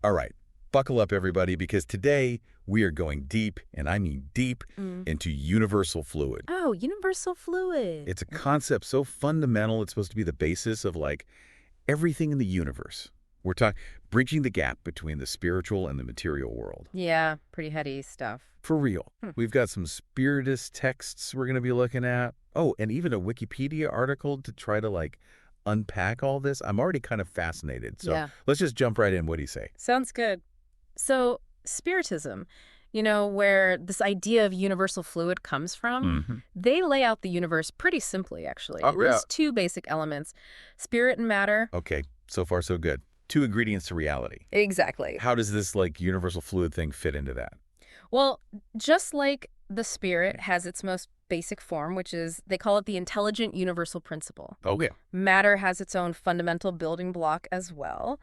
All right, buckle up, everybody, because today we are going deep, and I mean deep, into universal fluid. Oh, universal fluid. It's a concept so fundamental, it's supposed to be the basis of, like, everything in the universe. We're talking bridging the gap between the spiritual and the material world. Yeah, pretty heady stuff. For real. We've got some Spiritist texts we're going to be looking at. Oh, and even a Wikipedia article to try to, like, unpack all this. I'm already kind of fascinated. So Yeah. let's just jump right in. What do you say? Sounds good. So, Spiritism, where this idea of universal fluid comes from, they lay out the universe pretty simply, actually. Oh, yeah. There's two basic elements, spirit and matter. Okay, so far so good. Two ingredients to reality. Exactly. How does this, like, universal fluid thing fit into that? Well, just like the spirit has its most basic form, which is, they call it the intelligent universal principle. Okay. Matter has its own fundamental building block as well.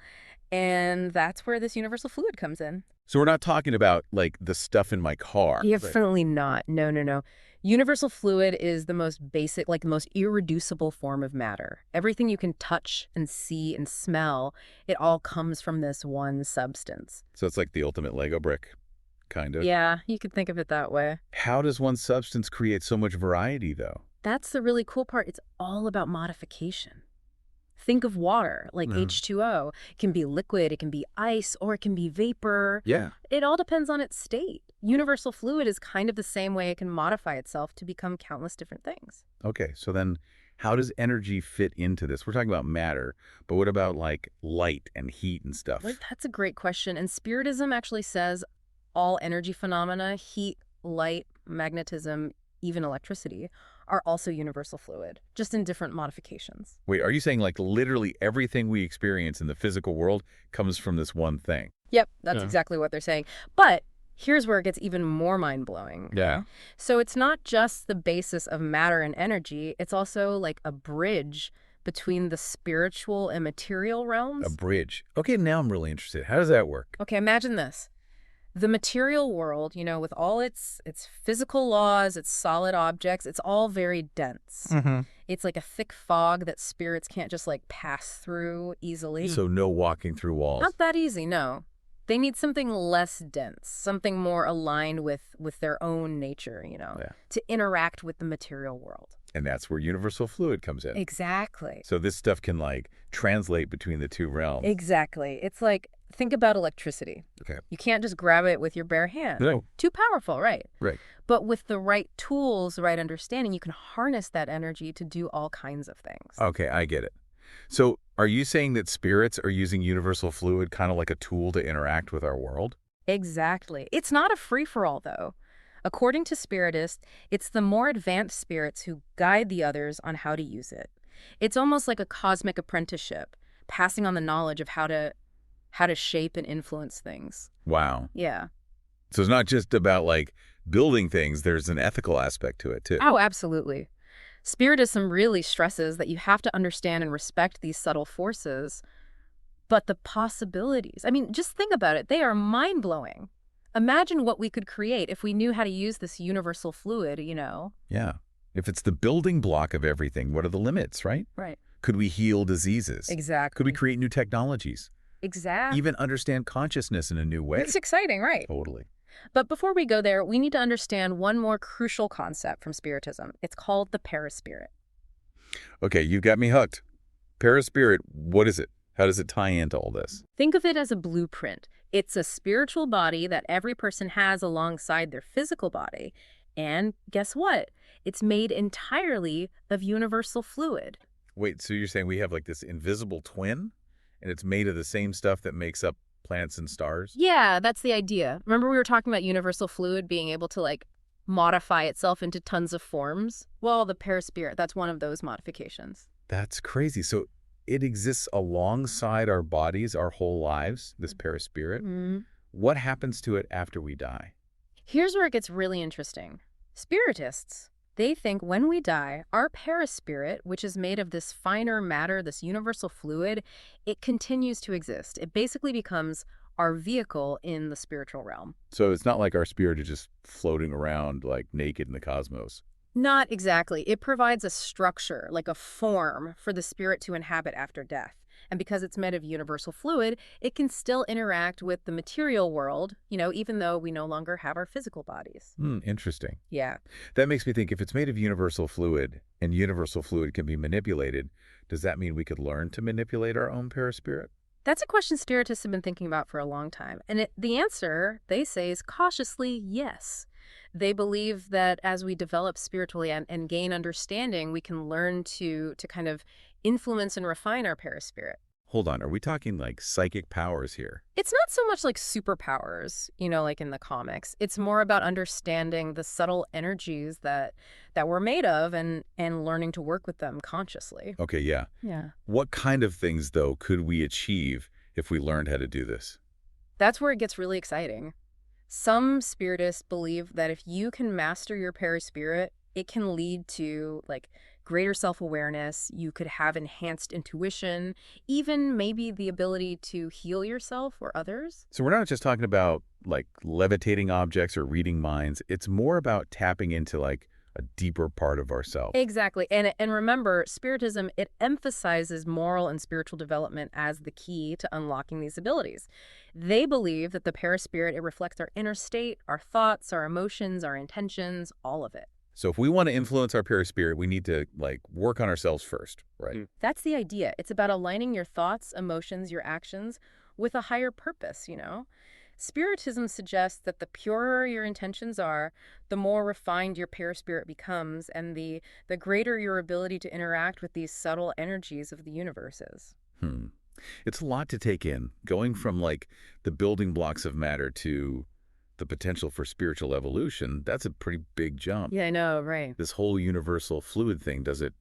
And that's where this universal fluid comes in. So we're not talking about, like, the stuff in my car. Definitely not. No. Universal fluid is the most basic, like the most irreducible form of matter. Everything you can touch and see and smell, it all comes from this one substance. So it's like the ultimate Lego brick, kind of. Yeah, you could think of it that way. How does one substance create so much variety, though? That's the really cool part. It's all about modification. Think of water, like H2O. It can be liquid, it can be ice, or it can be vapor. Yeah. It all depends on its state. Universal fluid is kind of the same way it can modify itself to become countless different things. Okay, so then how does energy fit into this? We're talking about matter, but what about, like, light and heat and stuff? Well, that's a great question. And Spiritism actually says all energy phenomena, heat, light, magnetism, even electricity, are also universal fluid, just in different modifications. Wait, are you saying, like, literally everything we experience in the physical world comes from this one thing? Yep, that's exactly what they're saying. But here's where it gets even more mind-blowing. Yeah. So it's not just the basis of matter and energy, it's also like a bridge between the spiritual and material realms. A bridge. Okay, now I'm really interested. How does that work? Okay, imagine this. The material world, with all its physical laws, its solid objects, it's all very dense. It's like a thick fog that spirits can't just, like, pass through easily. So no walking through walls. Not that easy, no. They need something less dense, something more aligned with their own nature, to interact with the material world. And that's where universal fluid comes in. Exactly. So this stuff can, like, translate between the two realms. Exactly. It's like, think about electricity. Okay. You can't just grab it with your bare hand. No. Too powerful, right? Right. But with the right tools, the right understanding, you can harness that energy to do all kinds of things. Okay, I get it. So are you saying that spirits are using universal fluid kind of like a tool to interact with our world? Exactly. It's not a free-for-all, though. According to Spiritists, it's the more advanced spirits who guide the others on how to use it. It's almost like a cosmic apprenticeship, passing on the knowledge of how to shape and influence things. Wow. Yeah. So it's not just about, like, building things. There's an ethical aspect to it, too. Oh, absolutely. Spiritism really stresses that you have to understand and respect these subtle forces, but the possibilities, I mean, just think about it. They are mind-blowing. Imagine what we could create if we knew how to use this universal fluid, Yeah. If it's the building block of everything, what are the limits, right? Right. Could we heal diseases? Exactly. Could we create new technologies? Exactly. Even understand consciousness in a new way? It's exciting, right? Totally. But before we go there, we need to understand one more crucial concept from Spiritism. It's called the paraspirit. Okay, you've got me hooked. Paraspirit, what is it? How does it tie into all this? Think of it as a blueprint. It's a spiritual body that every person has alongside their physical body. And guess what? It's made entirely of universal fluid. Wait, so you're saying we have, like, this invisible twin? And it's made of the same stuff that makes up planets and stars? Yeah, that's the idea. Remember we were talking about universal fluid being able to, like, modify itself into tons of forms? Well, the paraspirit, that's one of those modifications. That's crazy. So it exists alongside our bodies our whole lives, this paraspirit. What happens to it after we die? Here's where it gets really interesting. Spiritists, they think when we die, our paraspirit, which is made of this finer matter, this universal fluid, it continues to exist. It basically becomes our vehicle in the spiritual realm. So it's not like our spirit is just floating around, like, naked in the cosmos. Not exactly. It provides a structure, like a form, for the spirit to inhabit after death. And because it's made of universal fluid, it can still interact with the material world, even though we no longer have our physical bodies. Hmm, interesting. Yeah. That makes me think if it's made of universal fluid and universal fluid can be manipulated, does that mean we could learn to manipulate our own perispirit? That's a question spiritists have been thinking about for a long time. And the answer, they say, is cautiously yes. They believe that as we develop spiritually and gain understanding, we can learn to kind of influence and refine our perispirit. Hold on, are we talking like psychic powers here? It's not so much like superpowers, like in the comics. It's more about understanding the subtle energies that we're made of and learning to work with them consciously. Okay, yeah. Yeah. What kind of things, though, could we achieve if we learned how to do this? That's where it gets really exciting. Some spiritists believe that if you can master your perispirit, it can lead to like greater self-awareness. You could have enhanced intuition, even maybe the ability to heal yourself or others. So we're not just talking about like levitating objects or reading minds. It's more about tapping into like a deeper part of ourselves. Exactly. And remember, Spiritism, it emphasizes moral and spiritual development as the key to unlocking these abilities. They believe that the perispirit, it reflects our inner state, our thoughts, our emotions, our intentions, all of it. So if we want to influence our perispirit, we need to like work on ourselves first, right? That's the idea. It's about aligning your thoughts, emotions, your actions with a higher purpose. Spiritism suggests that the purer your intentions are, the more refined your perispirit becomes, and the greater your ability to interact with these subtle energies of the universe is. Hmm. It's a lot to take in, going from like the building blocks of matter to the potential for spiritual evolution. That's a pretty big jump. Yeah, I know, right. This whole universal fluid thing, does it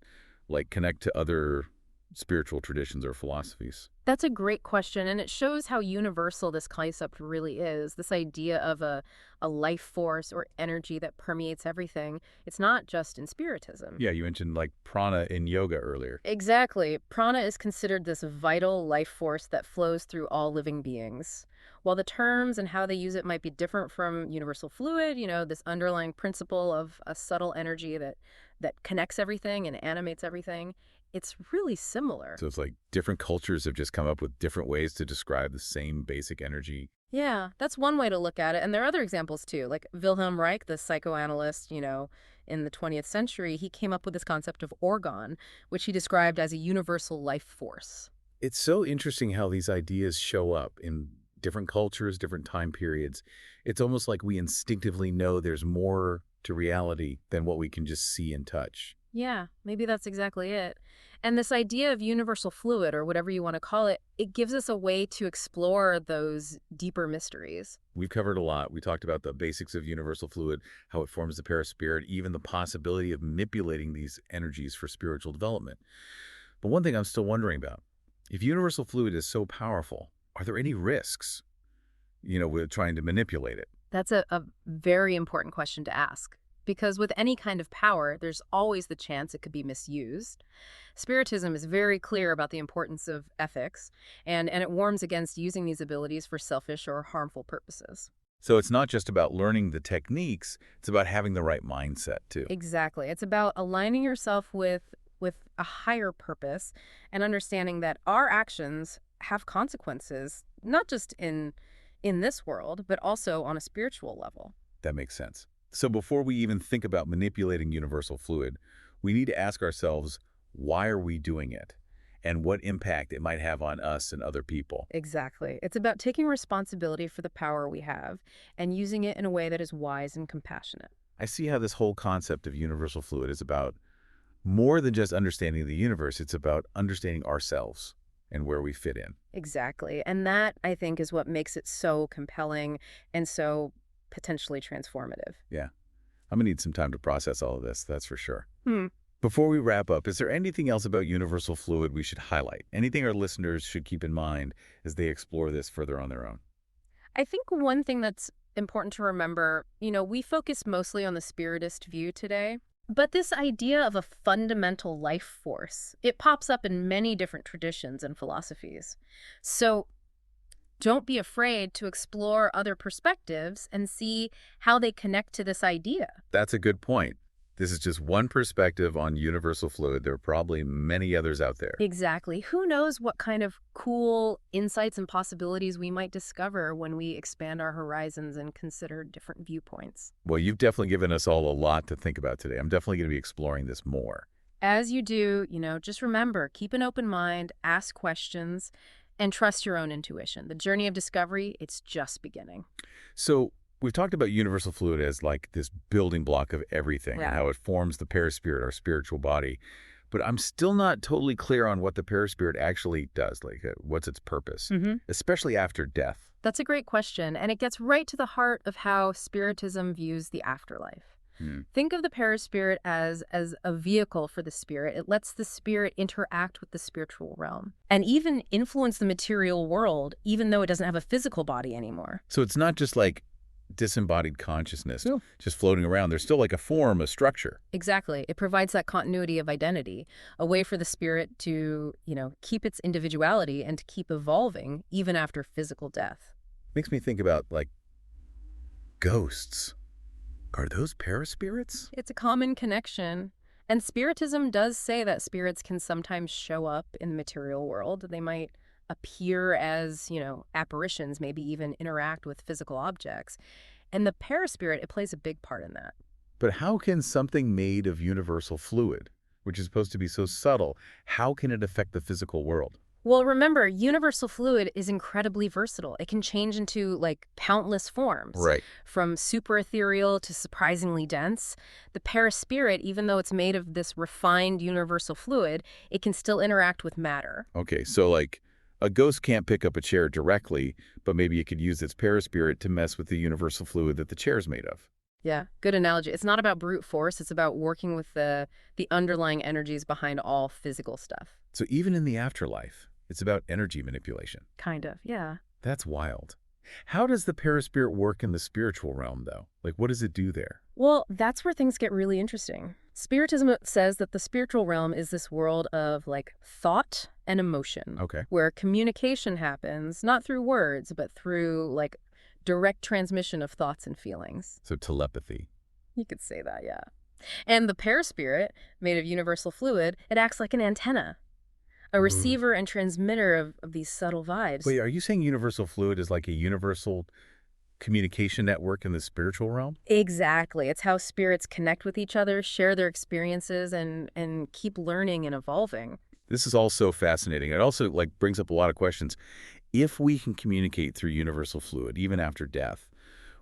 like connect to other spiritual traditions or philosophies? That's a great question, and it shows how universal this concept really is. This idea of a life force or energy that permeates everything. It's not just in Spiritism. Yeah, you mentioned like prana in yoga earlier. Exactly. Prana is considered this vital life force that flows through all living beings. While the terms and how they use it might be different from universal fluid, this underlying principle of a subtle energy that connects everything and animates everything, it's really similar. So it's like different cultures have just come up with different ways to describe the same basic energy. Yeah, that's one way to look at it. And there are other examples too. Like Wilhelm Reich, the psychoanalyst, in the 20th century, he came up with this concept of orgon, which he described as a universal life force. It's so interesting how these ideas show up in different cultures, different time periods. It's almost like we instinctively know there's more to reality than what we can just see and touch. Yeah, maybe that's exactly it. And this idea of universal fluid, or whatever you want to call it, it gives us a way to explore those deeper mysteries. We've covered a lot. We talked about the basics of universal fluid, how it forms the perispirit, even the possibility of manipulating these energies for spiritual development. But one thing I'm still wondering about, if universal fluid is so powerful, are there any risks, with trying to manipulate it? That's a very important question to ask. Because with any kind of power, there's always the chance it could be misused. Spiritism is very clear about the importance of ethics, and it warns against using these abilities for selfish or harmful purposes. So it's not just about learning the techniques, it's about having the right mindset too. Exactly. It's about aligning yourself with a higher purpose and understanding that our actions have consequences, not just in this world, but also on a spiritual level. That makes sense. So before we even think about manipulating universal fluid, we need to ask ourselves, why are we doing it? And what impact it might have on us and other people. Exactly. It's about taking responsibility for the power we have and using it in a way that is wise and compassionate. I see how this whole concept of universal fluid is about more than just understanding the universe. It's about understanding ourselves and where we fit in. Exactly. And that, I think, is what makes it so compelling and so potentially transformative. Yeah. I'm going to need some time to process all of this, that's for sure. Hmm. Before we wrap up, is there anything else about universal fluid we should highlight? Anything our listeners should keep in mind as they explore this further on their own? I think one thing that's important to remember, we focus mostly on the spiritist view today, but this idea of a fundamental life force, it pops up in many different traditions and philosophies. So don't be afraid to explore other perspectives and see how they connect to this idea. That's a good point. This is just one perspective on universal fluid. There are probably many others out there. Exactly. Who knows what kind of cool insights and possibilities we might discover when we expand our horizons and consider different viewpoints. Well, you've definitely given us all a lot to think about today. I'm definitely going to be exploring this more. As you do, just remember, keep an open mind, ask questions, and trust your own intuition. The journey of discovery, it's just beginning. So we've talked about universal fluid as like this building block of everything and Yeah. how it forms the perispirit, our spiritual body. But I'm still not totally clear on what the perispirit actually does, like what's its purpose, especially after death. That's a great question, and it gets right to the heart of how Spiritism views the afterlife. Hmm. Think of the perispirit as a vehicle for the spirit. It lets the spirit interact with the spiritual realm and even influence the material world, even though it doesn't have a physical body anymore. So it's not just like disembodied consciousness No. just floating around. There's still like a form, a structure. Exactly. It provides that continuity of identity, a way for the spirit to, keep its individuality and to keep evolving even after physical death. Makes me think about like ghosts. Are those paraspirits? It's a common connection. And Spiritism does say that spirits can sometimes show up in the material world. They might appear as, apparitions, maybe even interact with physical objects. And the paraspirit, it plays a big part in that. But how can something made of universal fluid, which is supposed to be so subtle, how can it affect the physical world? Well, remember, universal fluid is incredibly versatile. It can change into, countless forms, Right. from super ethereal to surprisingly dense. The perispirit, even though it's made of this refined universal fluid, it can still interact with matter. Okay, so like a ghost can't pick up a chair directly, but maybe it could use its paraspirit to mess with the universal fluid that the chair's made of. Yeah, good analogy. It's not about brute force. It's about working with the underlying energies behind all physical stuff. So even in the afterlife, it's about energy manipulation. Kind of, yeah. That's wild. How does the paraspirit work in the spiritual realm, though? Like, what does it do there? Well, that's where things get really interesting. Spiritism says that the spiritual realm is this world of, thought and emotion, Okay. where communication happens, not through words, but through, direct transmission of thoughts and feelings. So telepathy. You could say that, yeah. And the perispirit, made of universal fluid, it acts like an antenna, a Ooh. receiver and transmitter of these subtle vibes. Wait, are you saying universal fluid is like a universal communication network in the spiritual realm? Exactly. It's how spirits connect with each other, share their experiences, and keep learning and evolving. This is all so fascinating. It also brings up a lot of questions. If we can communicate through universal fluid, even after death,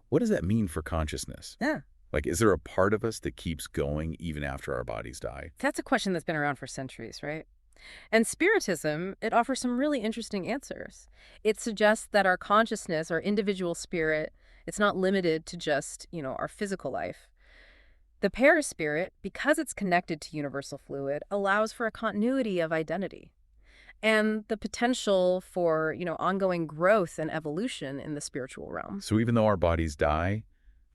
what does that mean for consciousness? Yeah. Is there a part of us that keeps going even after our bodies die? That's a question that's been around for centuries, right? And Spiritism, it offers some really interesting answers. It suggests that our consciousness, our individual spirit, it's not limited to just, our physical life. The perispirit, because it's connected to universal fluid, allows for a continuity of identity and the potential for, ongoing growth and evolution in the spiritual realm. So even though our bodies die,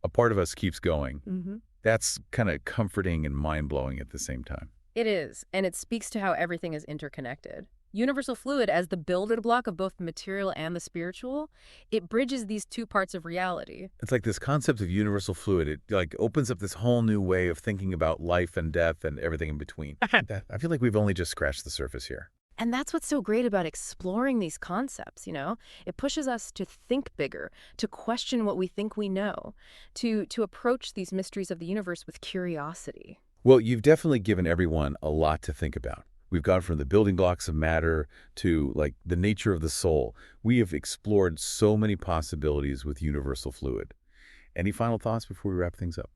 a part of us keeps going. Mm-hmm. That's kind of comforting and mind-blowing at the same time. It is, and it speaks to how everything is interconnected. Universal fluid, as the building block of both the material and the spiritual, it bridges these two parts of reality. It's like this concept of universal fluid. It opens up this whole new way of thinking about life and death and everything in between. I feel like we've only just scratched the surface here. And that's what's so great about exploring these concepts, It pushes us to think bigger, to question what we think we know, to approach these mysteries of the universe with curiosity. Well, you've definitely given everyone a lot to think about. We've gone from the building blocks of matter to the nature of the soul. We have explored so many possibilities with universal fluid. Any final thoughts before we wrap things up?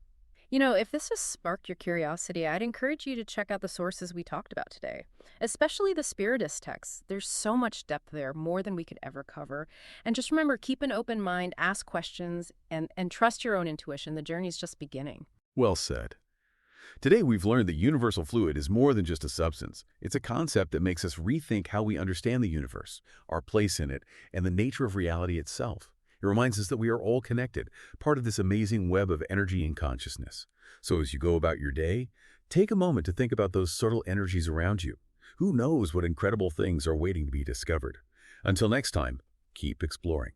If this has sparked your curiosity, I'd encourage you to check out the sources we talked about today, especially the Spiritist texts. There's so much depth there, more than we could ever cover. And just remember, keep an open mind, ask questions, and trust your own intuition. The journey's just beginning. Well said. Today, we've learned that universal fluid is more than just a substance. It's a concept that makes us rethink how we understand the universe, our place in it, and the nature of reality itself. It reminds us that we are all connected, part of this amazing web of energy and consciousness. So as you go about your day, take a moment to think about those subtle energies around you. Who knows what incredible things are waiting to be discovered? Until next time, keep exploring.